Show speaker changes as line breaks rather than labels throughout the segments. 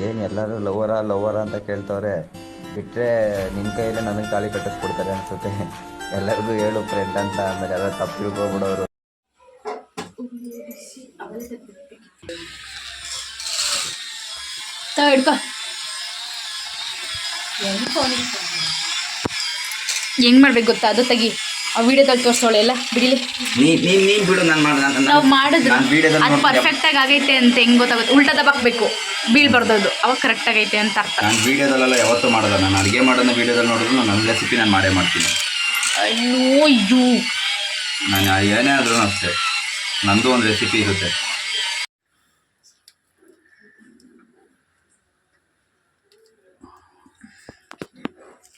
ಏನು ಎಲ್ಲರೂ ಲವರ ಅಂತ ಕೇಳ್ತವ್ರೆ. ಬಿಟ್ಟರೆ ನಿನ್ನ ಕೈಯಲ್ಲೇ ನನಗೆ ತಾಳಿ ಕಟ್ಟಿಸ್ಬಿಡ್ತಾರೆ ಅನಿಸುತ್ತೆ. ಎಲ್ಲರಿಗೂ ಹೇಳು ಫ್ರೆಂಡ್ ಅಂತ, ಆಮೇಲೆ ಎಲ್ಲ ತಪ್ಪು ತಿಳ್ಕೊಬಿಡೋರು.
ಹೆಂಗ್ ಮಾಡ್ಬೇಕು ಗೊತ್ತಾ? ಅದು ತೆಗಿ, ಆ ವಿಡಿಯೋದಲ್ಲಿ ತೋರಿಸೋಳೆ ಎಲ್ಲ ಬಿಡಿಲಿ.
ನೀನು ಬಿಡು,
ನಾವು ಮಾಡಿದ್ರು ಅದು ಪರ್ಫೆಕ್ಟಾಗಿ ಆಗೈತೆ ಅಂತ ಹೆಂಗೆ ಗೊತ್ತಾಗುತ್ತೆ? ಉಲ್ಟಾ ದಬಾಕ್ಬೇಕು, ಬೀಳ್ಬಾರ್ದು, ಅದು ಅವಾಗ ಕರೆಕ್ಟ್ ಆಗೈತೆ ಅಂತ ಅರ್ಥ.
ನಾನು ವೀಡಿಯೋದಲ್ಲೆಲ್ಲ ಯಾವತ್ತೂ ಮಾಡೋಲ್ಲ. ನಾನು ಅಡುಗೆ ಮಾಡೋದನ್ನ ವೀಡಿಯೋದಲ್ಲಿ ನೋಡಿದ್ರು ನನ್ನ ರೆಸಿಪಿ ನಾನು ಮಾಡೇ ಮಾಡ್ತೀನಿ.
ಅಯ್ಯೋ
ನಾನು ಏನೇ ಆದ್ರೂ ಅಷ್ಟೇ, ನಂದು ಒಂದು ರೆಸಿಪಿ ಇರುತ್ತೆ.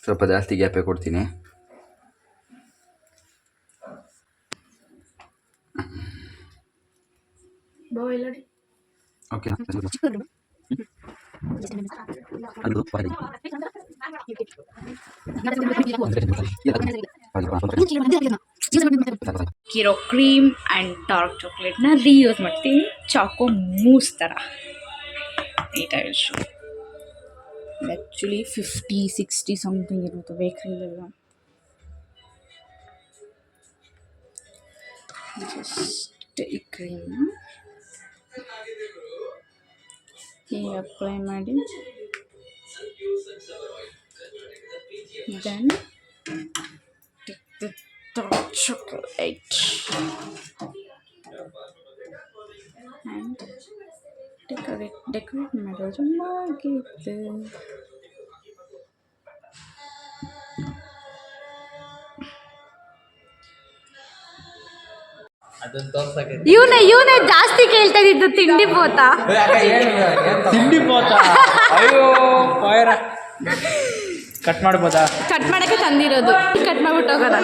ಸ್ವಲ್ಪ ಜಾಸ್ತಿ ಗ್ಯಾಪೇ ಕೊಡ್ತೀನಿ. ಓಕೆ,
ಕಿರೋ ಕ್ರೀಮ್ ಆ್ಯಂಡ್ ಡಾರ್ಕ್ ಚಾಕ್ಲೇಟ್ನ ರೀಯೂಸ್ ಮಾಡ್ತೀನಿ, ಚಾಕೋ ಮೂಸ್ ಥರ. ನೀಟಾಗಿ ಆ್ಯಕ್ಚುಲಿ 50-60 ಸಮಥಿಂಗ್ ಇರುತ್ತೆ ಬೇಕ್ರಿಲೆಲ್ಲ. ಜಸ್ಟ್ ಈ ಕ್ರೀಮ್ನ ಹೀಗೆ ಅಪ್ಲೈ ಮಾಡಿ, then take the dark chocolate and decorate ಮಾಡೋದು ಮುಗೀತು. ಇವನೇ ಜಾಸ್ತಿ ಕೇಳ್ತಾ ಇದ್ದು ತಿಂಡಿ ಪೋತಾ.
ಅಯ್ಯೋ ಕಟ್ ಮಾಡ್ಬೋದಾ?
ಕಟ್ ಮಾಡಕ್ಕೆ ತಂದಿರೋದು, ಕಟ್ ಮಾಡ್ಬಿಟ್ಟು ಹೋಗೋದ.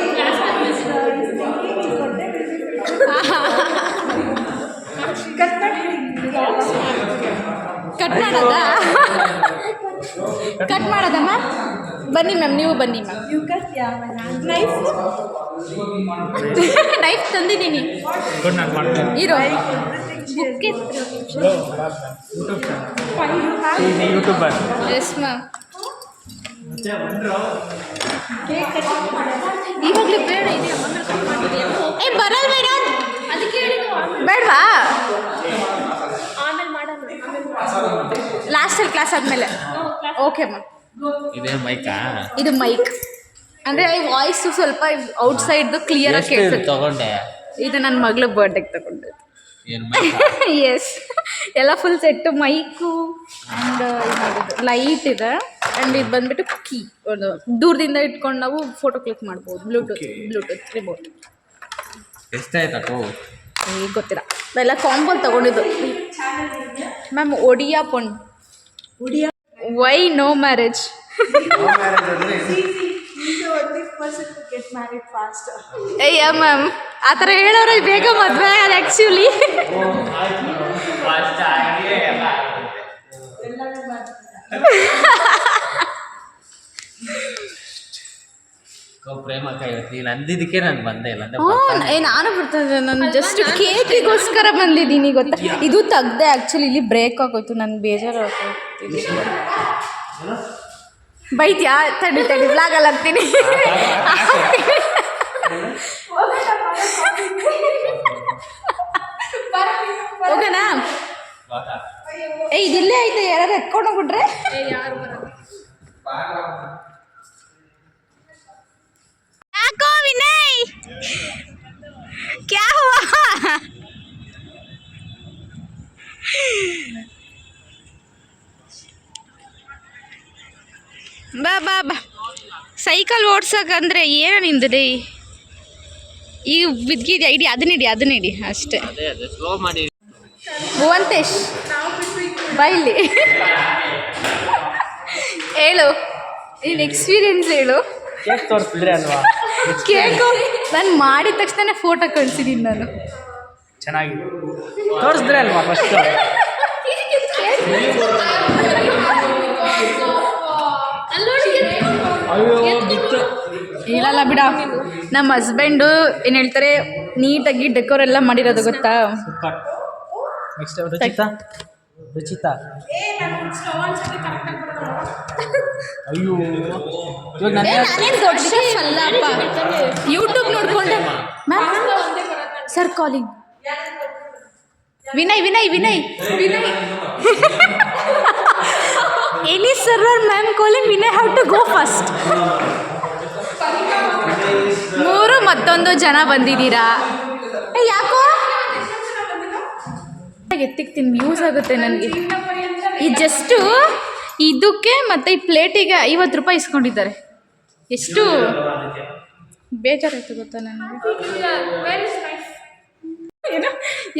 ಕಟ್ ಮಾಡೋದ ಮ್ಯಾಮ್? ಬನ್ನಿ ಮ್ಯಾಮ್, ನೀವು ಬನ್ನಿ ಮ್ಯಾಮ್. ನೈಫ್ ತಂದಿದ್ದೀನಿ ಇರೋ. Yes ma'am. ಇವಾಗಲೇ ಬೇಡ, ಬರಲ್ ಬೇಡ, ಬೇಡವಾ? ಲಾಸ್ಟಲ್ಲಿ ಕ್ಲಾಸ್ ಆದಮೇಲೆ. Okay ma'am. ಇದು ಮೈಕ್ ಅಂದರೆ ವಾಯ್ಸು ಸ್ವಲ್ಪ ಔಟ್ಸೈಡ್ದು ಕ್ಲಿಯರಾಗಿ ಕೇಳಿಸುತ್ತೆ.
ತಗೊಂಡೆ,
ಇದು ನನ್ನ ಮಗಳ ಬರ್ಡೇಗೆ ತಗೊಂಡಿದ್ದು. ಎಸ್, ಎಲ್ಲ full set, mic and light ಇದೆ. ಆ್ಯಂಡ್ ಇದು ಬಂದುಬಿಟ್ಟು ಕೀ, ಒಂದು ದೂರದಿಂದ ಇಟ್ಕೊಂಡು ನಾವು ಫೋಟೋ ಕ್ಲಿಕ್ ಮಾಡ್ಬೋದು. Bluetooth remote.
ಎಷ್ಟಾಯ್ತು?
ಈಗ ಗೊತ್ತಿಲ್ಲ, ಎಲ್ಲ ಕಾಂಬೋಲ್ ತಗೊಂಡಿದ್ದು ಮ್ಯಾಮ್. ಒಡಿಯಾ ಪೊಂಡ್ ವೈ ನೋ ಮ್ಯಾರೇಜ್? ಅಯ್ಯ ಮ್ಯಾಮ್, ಆ ಥರ ಹೇಳೋರು ಬೇಗ ಮದುವೆ ಆಗೋದು ಆ್ಯಕ್ಚುಲಿ.
ಅಂದಿದ್ದಕ್ಕೆ ನಾನು ಬಂದೇ ಇಲ್ಲ.
ನಾನು ಬರ್ತಿದ್ದೆ, ನಾನು ಜಸ್ಟ್ ಕೇಕಿಗೋಸ್ಕರ ಬಂದಿದ್ದೀನಿ ಗೊತ್ತಾ. ಇದು ತೆಗ್ದೆ ಆ್ಯಕ್ಚುಲಿ, ಇಲ್ಲಿ ಬ್ರೇಕ್ ಆಗೋಯ್ತು, ನನಗೆ ಬೇಜಾರು ಆಗೋಯ್ತು. ಬೈತ್ಯಾ? ತಡಿ ಬ್ಲಾಗಲ್ಲಿ ಹಾಕ್ತೀನಿ. ಓಕೆನಾ? ಇದಿಲ್ಲೇ ಐತೆ, ಯಾರು ಎತ್ಕೊಂಡು ಹೋಗ್ಬಿಟ್ರೆ. ಯಾಕೋ ವಿನಯ್, ಕ್ಯಾ ಹುವಾ? ಬಾ ಸೈಕಲ್ ಓಡ್ಸೋಕಂದ್ರೆ ಏನು ನಿಂದ್ರಿ? ಈಗ ಬಿದ್ದಿದ್ಯಾ? ಅದನ್ನ ಇಡಿ ಅಷ್ಟೇ. ಭುವಂತೇಶ್ ಬೈಲಿ ಹೇಳು, ನಿನ್ನ ಎಕ್ಸ್ಪೀರಿಯನ್ಸ್ ಹೇಳು.
ಕೇಕ್ ತೋರಿಸಿದ್ರೆ ಅಲ್ವಾ?
ಕೇಕು ನಾನು ಮಾಡಿದ ತಕ್ಷಣ ಫೋಟೋ ಕಳಿಸಿದ್ದೀನಿ ನಾನು.
ಚೆನ್ನಾಗಿದೆ, ತೋರಿಸಿದ್ರೆ ಅಲ್ವಾ ಫಸ್ಟ್?
ಇಲ್ಲ ಬಿಡ, ನಮ್ಮ ಹಸ್ಬೆಂಡು ಏನು ಹೇಳ್ತಾರೆ, ನೀಟಾಗಿ ಡೆಕೋರ್ ಎಲ್ಲ ಮಾಡಿರೋದು ಗೊತ್ತಾ.
ರುಚಿತಾ ಅಯ್ಯೋ ಇವಾಗ ನಾನು
ನಾನೇನು ದೊಡ್ಡ ಶೆಫ್ ಅಲ್ಲಪ್ಪ ಯೂಟ್ಯೂಬ್ ನೋಡ್ಕೊಂಡೆ ma'am sir calling Vinay Vinay Vinay Vinay any sir are ma'am calling Vinay have to go first. ಮೂರು ಮತ್ತೊಂದು ಜನ ಬಂದಿದ್ದೀರಾ ಯಾಕೋ ಎತ್ತಿಕ್ತೀನಿ ಯೂಸ್ ಆಗುತ್ತೆ ನನಗೆ. ಈ ಜಸ್ಟು ಇದಕ್ಕೆ ಮತ್ತು ಈ ಪ್ಲೇಟಿಗೆ 50 ರೂಪಾಯಿ ಇಸ್ಕೊಂಡಿದ್ದಾರೆ. ಎಷ್ಟು ಬೇಜಾರಾಯ್ತು ಗೊತ್ತಾ ನನಗೆ. ಏನೋ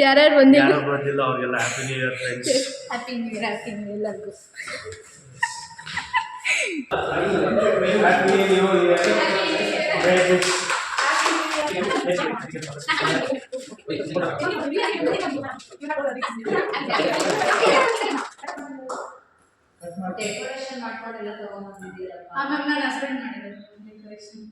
ಯಾರ್ಯಾರು ಬಂದಿಲ್ಲ
ಅವ್ರಿಗೆಲ್ಲ happy new year friends.
Happy new year happy new year ಎಲ್ಲರಿಗೂ. ಡೆಕೋರೇಷನ್ ಮಾಡ್ಕೊಂಡೆಲ್ಲ ತಗೊಂಡ್ಬಂದಿದ್ದೀರಾ? ಮ್ಯಾಮ್ ನನ್ನ ಹಸ್ಬೆಂಡ್ ಮಾಡಿದ್ದಾರೆ ಡೆಕೋರೇಷನ್.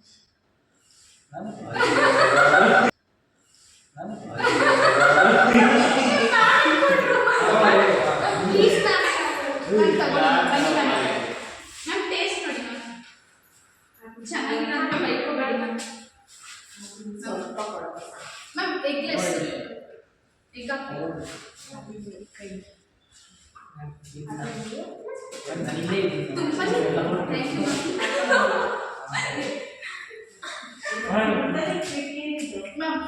ಮ್ಯಾಮ್ ಟೇಸ್ಟ್ ನೋಡಿ ಮ್ಯಾಮ್ ಚೆನ್ನಾಗಿಲ್ಲ ಅಂತ ಬೈಕೋಬೇಡಿ ma'am. Ma'am eggless egg ma'am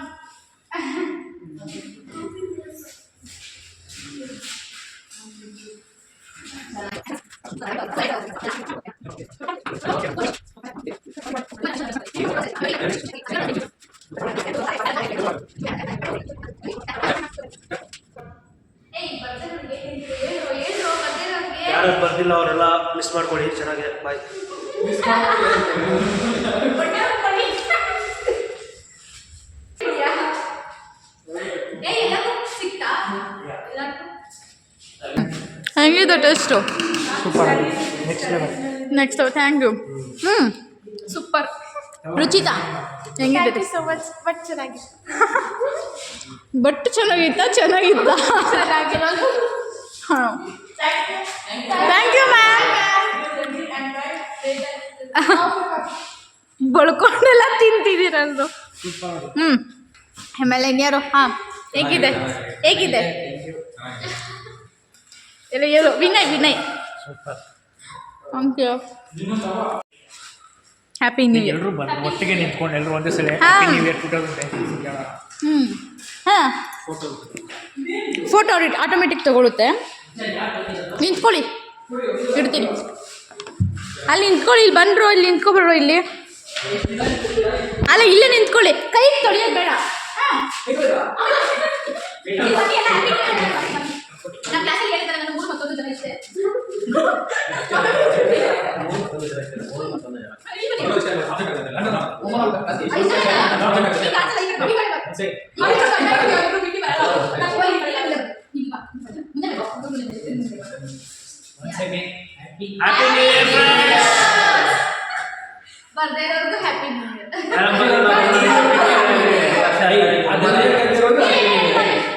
ಯಾರು ಬರ್ದಿಲ್ಲ ಅವರೆಲ್ಲ ಮಿಸ್ ಮಾಡ್ಕೊಳ್ಳಿ. ಚೆನ್ನಾಗಿದೆ. ಬಾಯ್.
ಹೆಂಗಿದೆ taste?
Super next level.
Next thank you. Super. Ruchita ಹೆಂಗಿದೆ?
ಸೊ ಮಚ್ ಬಟ್ ಚೆನ್ನಾಗಿದೆ.
ಬಟ್ ಚೆನ್ನಾಗಿತ್ತಾ? ಚೆನ್ನಾಗಿತ್ತಾ? ಹಾಂ ಥ್ಯಾಂಕ್ ಯು ಮ್ಯಾಮ್. ಬಳ್ಕೊಂಡೆಲ್ಲ ತಿಂತಿದ್ದೀರಲ್ದು. ಆಮೇಲೆ ಇನ್ಯಾರು? ಹಾಂ ಹೇಗಿದೆ ಹೇಗಿದೆ ಎಲ್ಲ ಹೇಳು. Vinay Vinay thank you. Happy new year.
ಎಲ್ಲರೂ ಬಂದು ಒಟ್ಟಿಗೆ ನಿಂತ್ಕೊಂಡು ಎಲ್ಲರೂ ಒಂದೇ ಸಲ
ಹಾ.
Happy new year 2020.
ಹಾಂ ಫೋಟೋ ಆಟೋಮೆಟಿಕ್ ತಗೊಳುತ್ತೆ. ನಿಂತ್ಕೊಳ್ಳಿ ಇಡ್ತೀನಿ. ಅಲ್ಲಿ ನಿಂತ್ಕೊಳ್ಳಿ. ಇಲ್ಲಿ ಬಂದರು ಇಲ್ಲಿ ನಿಂತ್ಕೊಬರೋ ಇಲ್ಲಿ. ಅಲ್ಲ ಇಲ್ಲೇ ನಿಂತ್ಕೊಳ್ಳಿ. ಕೈ ತೊಳೆಯೋದು ಬೇಡ. ನಮ್ಮ ಕ್ಲಾಸಲ್ಲಿ ಹೇಳ್ತಾರೆ ನನ್ನ ಮೂರು ಮತ್ತೊಂದು ಜನ ಇಷ್ಟೇ.
Happy new year friends.
ಬರ್ದೇ ಇರೋರ್ಗು ಹ್ಯಾಪಿ ನ್ಯೂ ಇಯರ್.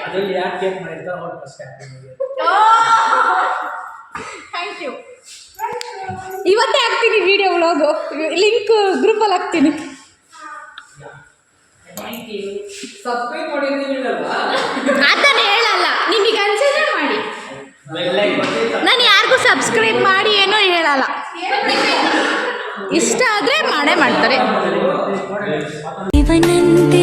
ಅದರಲ್ಲಿ ಯಾಕೆ ಕೇಕ್ ಮಾಡಿರ್ತಾರೆ ಅವ್ರು first happy new year.
Thank you. ಇವತ್ತೇ ಹಾಕ್ತೀನಿ ವಿಡಿಯೋ ವ್ಲಾಗು. ಲಿಂಕ್ ಗ್ರೂಪಲ್ಲಿ ಹಾಕ್ತೀನಿ. ಅದನ್ನು ಹೇಳಲ್ಲ. ನಿಮಗೆ ಅನ್ಸಿದ್ರೆ ಮಾಡಿ. ನಾನು ಯಾರಿಗೂ ಸಬ್ಸ್ಕ್ರೈಬ್ ಮಾಡಿ ಏನೋ ಹೇಳಲ್ಲ. ಇಷ್ಟ ಆದರೆ ಮಾಡೇ ಮಾಡ್ತಾರೆ.
ಇವನಂತೆ